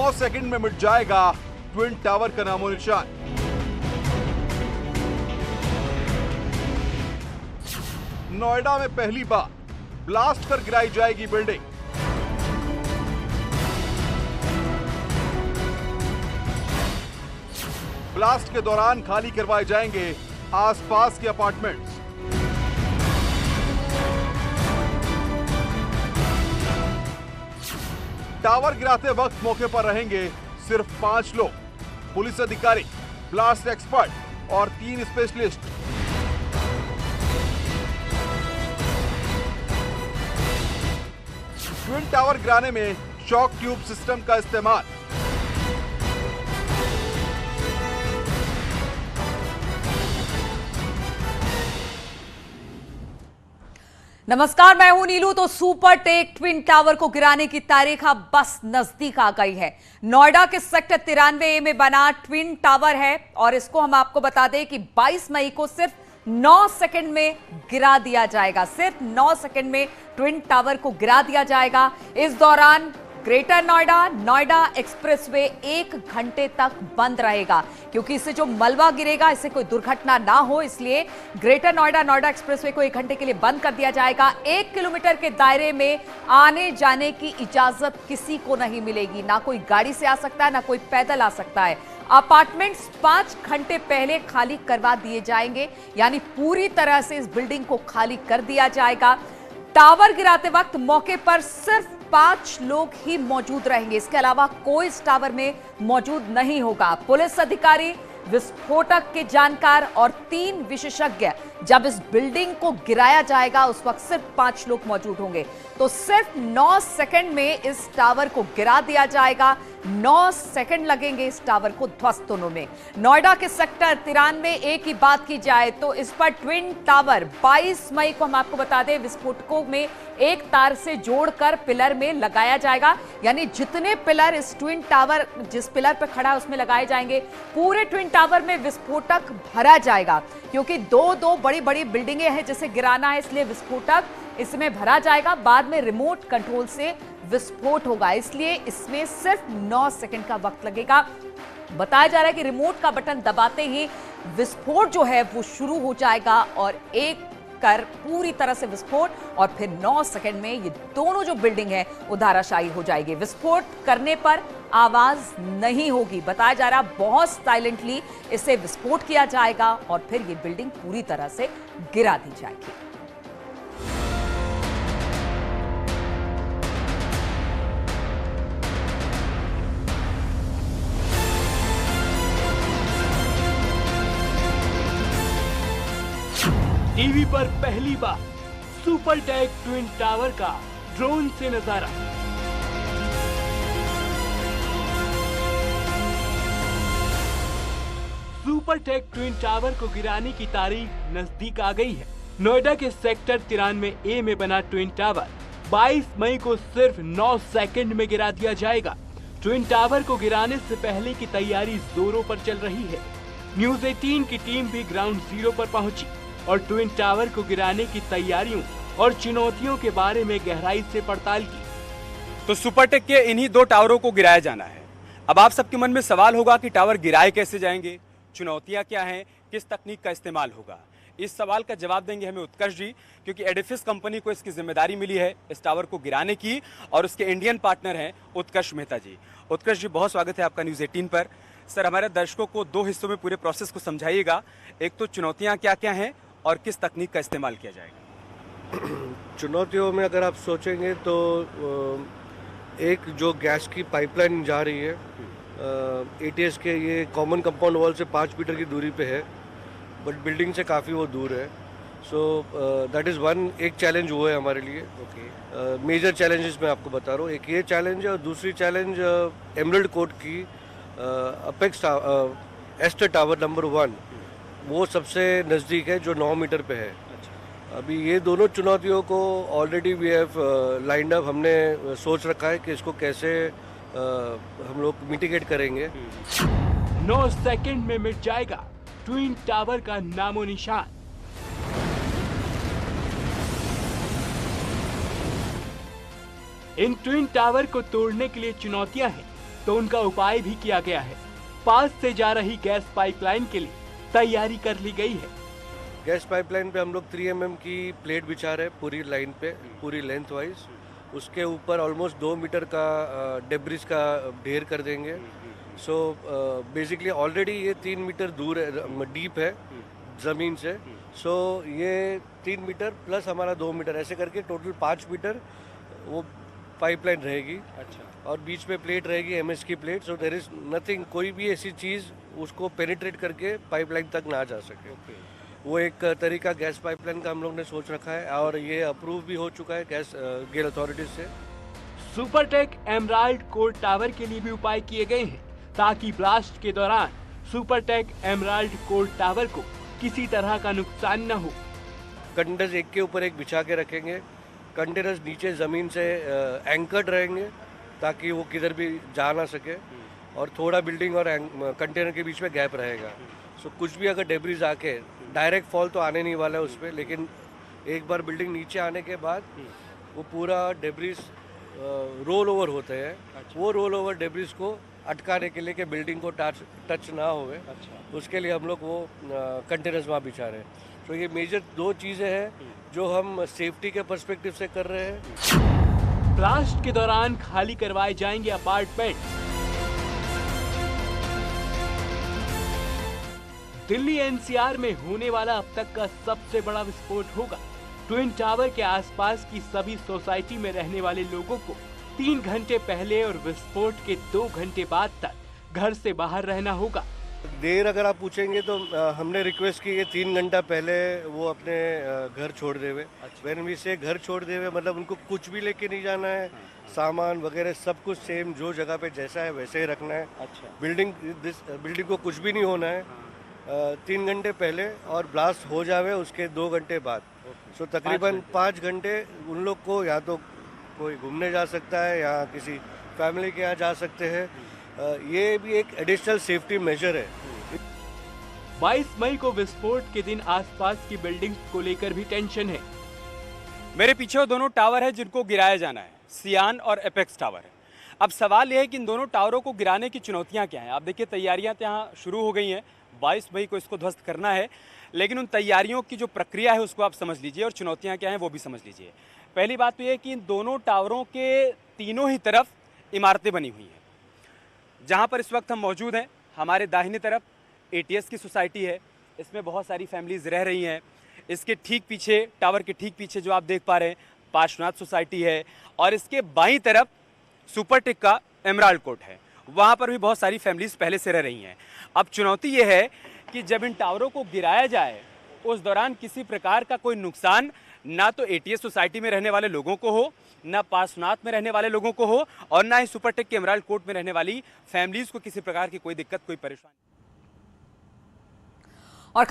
9 second में मिट जाएगा ट्विन टावर का नामो निशान। नोएडा में पहली बार ब्लास्ट कर गिराई जाएगी बिल्डिंग। ब्लास्ट के दौरान खाली करवाए जाएंगे आसपास के अपार्टमेंट्स। टावर गिराते वक्त मौके पर रहेंगे सिर्फ 5 लोग, पुलिस अधिकारी, ब्लास्ट एक्सपर्ट और 3 स्पेशलिस्ट। ट्विन टावर गिराने में शॉक ट्यूब सिस्टम का इस्तेमाल। नमस्कार, मैं हूं नीलू। तो सुपर टेक ट्विन टावर को गिराने की तारीख अब बस नजदीक आ गई है। नोएडा के सेक्टर 93A में बना ट्विन टावर है और इसको हम आपको बता दें कि 22 मई को सिर्फ 9 सेकंड में गिरा दिया जाएगा। सिर्फ 9 सेकंड में ट्विन टावर को गिरा दिया जाएगा। इस दौरान ग्रेटर नोएडा एक्सप्रेसवे 1 घंटे तक बंद रहेगा, क्योंकि इससे जो मलबा गिरेगा इससे कोई दुर्घटना ना हो, इसलिए ग्रेटर नोएडा एक्सप्रेसवे को 1 घंटे के लिए बंद कर दिया जाएगा। 1 किलोमीटर के दायरे में आने जाने की इजाजत किसी को नहीं मिलेगी। ना कोई गाड़ी से आ सकता है, ना कोई पैदल आ सकता है। अपार्टमेंट्स 5 घंटे पहले खाली करवा दिए जाएंगे, यानी पूरी तरह से इस बिल्डिंग को खाली कर दिया जाएगा। टावर गिराते वक्त मौके पर सिर्फ 5 लोग ही मौजूद रहेंगे, इसके अलावा कोई इस टावर में मौजूद नहीं होगा। पुलिस अधिकारी, विस्फोटक के जानकार और 3 विशेषज्ञ जब इस बिल्डिंग को गिराया जाएगा उस वक्त सिर्फ 5 लोग मौजूद होंगे। तो सिर्फ 9 सेकंड में इस टावर को गिरा दिया जाएगा। 9 सेकंड लगेंगे इस टावर को ध्वस्त होने में। नोएडा के सेक्टर 93A की बात की जाए तो इस पर ट्विन टावर 22 मई को हम आपको बता दें विस्फोटकों में एक तार से जोड़कर पिलर में लगाया जाएगा, यानी जितने पिलर इस ट्विन टावर जिस पिलर पर खड़ा है उसमें लगाए जाएंगे। पूरे ट्विन टावर में विस्फोटक भरा जाएगा, क्योंकि दो बड़ी बड़ी बिल्डिंगें हैं जिसे गिराना है, इसलिए विस्फोटक इसमें भरा जाएगा। बाद में रिमोट कंट्रोल से विस्फोट होगा, इसलिए इसमें सिर्फ 9 सेकंड का वक्त लगेगा। बताया जा रहा है कि रिमोट का बटन दबाते ही विस्फोट जो है वो शुरू हो जाएगा और एक कर पूरी तरह से विस्फोट, और फिर 9 सेकंड में ये दोनों जो बिल्डिंग है वो धराशायी हो जाएगी। विस्फोट करने पर आवाज नहीं होगी। बताया जा रहा बहुत साइलेंटली इसे विस्फोट किया जाएगा और फिर ये बिल्डिंग पूरी तरह से गिरा दी जाएगी। टीवी पर पहली बार सुपर टेक ट्विन टावर का ड्रोन से नजारा। सुपर टेक ट्विन टावर को गिराने की तारीख नजदीक आ गई है। नोएडा के सेक्टर 93A में बना ट्विन टावर 22 मई को सिर्फ 9 सेकंड में गिरा दिया जाएगा। ट्विन टावर को गिराने से पहले की तैयारी जोरों पर चल रही है। न्यूज 18 की टीम भी ग्राउंड जीरो पर पहुंची और ट्विन टावर को गिराने की तैयारियों और चुनौतियों के बारे में गहराई से पड़ताल की। तो सुपरटेक के इन्हीं 2 टावरों को गिराया जाना है। अब आप सबके मन में सवाल होगा कि टावर गिराए कैसे जाएंगे, चुनौतियां क्या हैं, किस तकनीक का इस्तेमाल होगा। इस सवाल का जवाब देंगे हमें उत्कर्ष जी, क्योंकि एडिफिस कंपनी को इसकी जिम्मेदारी मिली है इस टावर को गिराने की, और उसके इंडियन पार्टनर हैं उत्कर्ष मेहता जी। उत्कर्ष जी, बहुत स्वागत है आपका न्यूज 18 पर। सर, हमारे दर्शकों को 2 हिस्सों में पूरे प्रोसेस को समझाइएगा। एक तो चुनौतियां क्या क्या हैं और किस तकनीक का इस्तेमाल किया जाएगा। चुनौतियों में अगर आप सोचेंगे तो एक जो गैस की पाइपलाइन जा रही है ATS के, ये कॉमन कंपाउंड वॉल से 5 मीटर की दूरी पे है, बट बिल्डिंग से काफ़ी वो दूर है। सो दैट इज़ वन, एक चैलेंज वो है हमारे लिए। मेजर चैलेंजेस मैं आपको बता रहा हूँ, एक ये चैलेंज है और दूसरी चैलेंज एमरल्ड कोर्ट की अपेक्स एस्टर टावर नंबर 1, वो सबसे नज़दीक है जो 9 मीटर पे है। अभी ये दोनों चुनौतियों को already we have lined up, हमने सोच रखा है कि इसको कैसे हम लोग मिटिगेट करेंगे। 9 सेकंड में मिट जाएगा ट्विन टावर का नामो निशान। इन ट्विन टावर को तोड़ने के लिए चुनौतियां हैं, तो उनका उपाय भी किया गया है। पास से जा रही गैस पाइपलाइन के लिए तैयारी कर ली गई है। गैस पाइपलाइन पे हम लोग 3 mm की प्लेट बिछा रहे हैं पूरी लाइन पे, पूरी लेंथ वाइज। उसके ऊपर ऑलमोस्ट 2 मीटर का डेब्रिस का ढेर कर देंगे। सो बेसिकली ऑलरेडी ये 3 मीटर दूर है, डीप है ज़मीन से। सो ये 3 मीटर प्लस हमारा 2 मीटर, ऐसे करके टोटल 5 मीटर वो पाइपलाइन रहेगी। अच्छा। और बीच में प्लेट रहेगी, एमएस की plate. So there is nothing, कोई भी ऐसी चीज़ उसको पेनिट्रेट करके पाइपलाइन तक ना जा सके। वो एक तरीका गैस पाइपलाइन का हम लोग ने सोच रखा है और ये अप्रूव भी हो चुका है गेल अथॉरिटीज से। सुपरटेक एमराल्ड कोर टावर के लिए भी उपाय किए गए हैं ताकि ब्लास्ट के दौरान सुपरटेक एमराल्ड कोर टावर को किसी तरह का नुकसान न हो। कंटेनर्स एक के ऊपर एक बिछा के रखेंगे। कंटेनर्स नीचे ज़मीन से एंकर्ड रहेंगे ताकि वो किधर भी जा ना सके, और थोड़ा बिल्डिंग और कंटेनर के बीच में गैप रहेगा। सो कुछ भी अगर डेब्रिज आके, डायरेक्ट फॉल तो आने नहीं वाला है उस पर, लेकिन एक बार बिल्डिंग नीचे आने के बाद वो पूरा डेब्रिज रोल ओवर होते हैं। अच्छा। वो रोल ओवर डेब्रिज को अटकाने के लिए कि बिल्डिंग को टच ना होवे। अच्छा। उसके लिए हम लोग वो कंटेनर्स वहाँ बिछा रहे हैं। तो ये मेजर 2 चीज़ें हैं जो हम सेफ्टी के पर्सपेक्टिव से कर रहे हैं। ब्लास्ट के दौरान खाली करवाए जाएंगे अपार्टमेंट। दिल्ली एनसीआर में होने वाला अब तक का सबसे बड़ा विस्फोट होगा। ट्विन टावर के आसपास की सभी सोसाइटी में रहने वाले लोगों को 3 घंटे पहले और विस्फोट के 2 घंटे बाद तक घर से बाहर रहना होगा। देर अगर आप पूछेंगे तो हमने रिक्वेस्ट की कि 3 घंटा पहले वो अपने घर छोड़ देवे। व्हेन वी से घर छोड़ देवे मतलब उनको कुछ भी लेके नहीं जाना है। सामान वगैरह सब कुछ सेम जो जगह पे जैसा है वैसे ही रखना है। अच्छा। बिल्डिंग को कुछ भी नहीं होना है। 3 घंटे पहले और ब्लास्ट हो जावे उसके 2 घंटे बाद। सो तकरीबन 5 घंटे उन लोग को या तो कोई घूमने जा सकता है या किसी फैमिली के यहाँ जा सकते हैं। ये भी एक एडिशनल सेफ्टी मेजर है। 22 मई को विस्फोट के दिन आसपास की बिल्डिंग्स को लेकर भी टेंशन है। मेरे पीछे वो दोनों टावर है जिनको गिराया जाना है, सियान और एपेक्स टावर है। अब सवाल यह है कि इन दोनों टावरों को गिराने की चुनौतियां क्या हैं। आप देखिए तैयारियां तो यहाँ शुरू हो गई हैं, 22 मई को इसको ध्वस्त करना है, लेकिन उन तैयारियों की जो प्रक्रिया है उसको आप समझ लीजिए और चुनौतियां क्या हैं वो भी समझ लीजिए। पहली बात तो ये कि इन दोनों टावरों के तीनों ही तरफ इमारतें बनी हुई हैं। जहाँ पर इस वक्त हम मौजूद हैं, हमारे दाहिने तरफ ATS की सोसाइटी है, इसमें बहुत सारी फैमिलीज रह रही हैं। इसके ठीक पीछे, टावर के ठीक पीछे जो आप देख पा रहे हैं, पार्श्वनाथ सोसाइटी है, और इसके बाईं तरफ सुपरटेक का एमराल्ड कोर्ट है, वहाँ पर भी बहुत सारी फैमिलीज पहले से रह रही हैं। अब चुनौती ये है कि जब इन टावरों को गिराया जाए उस दौरान किसी प्रकार का कोई नुकसान ना तो ATS सोसाइटी में रहने वाले लोगों को हो, ना पार्श्वनाथ में रहने वाले लोगों को हो, और ना ही सुपरटेक के एमराल्ड कोर्ट में रहने वाली फैमिलीज को किसी प्रकार की कोई दिक्कत, कोई परेशानी। और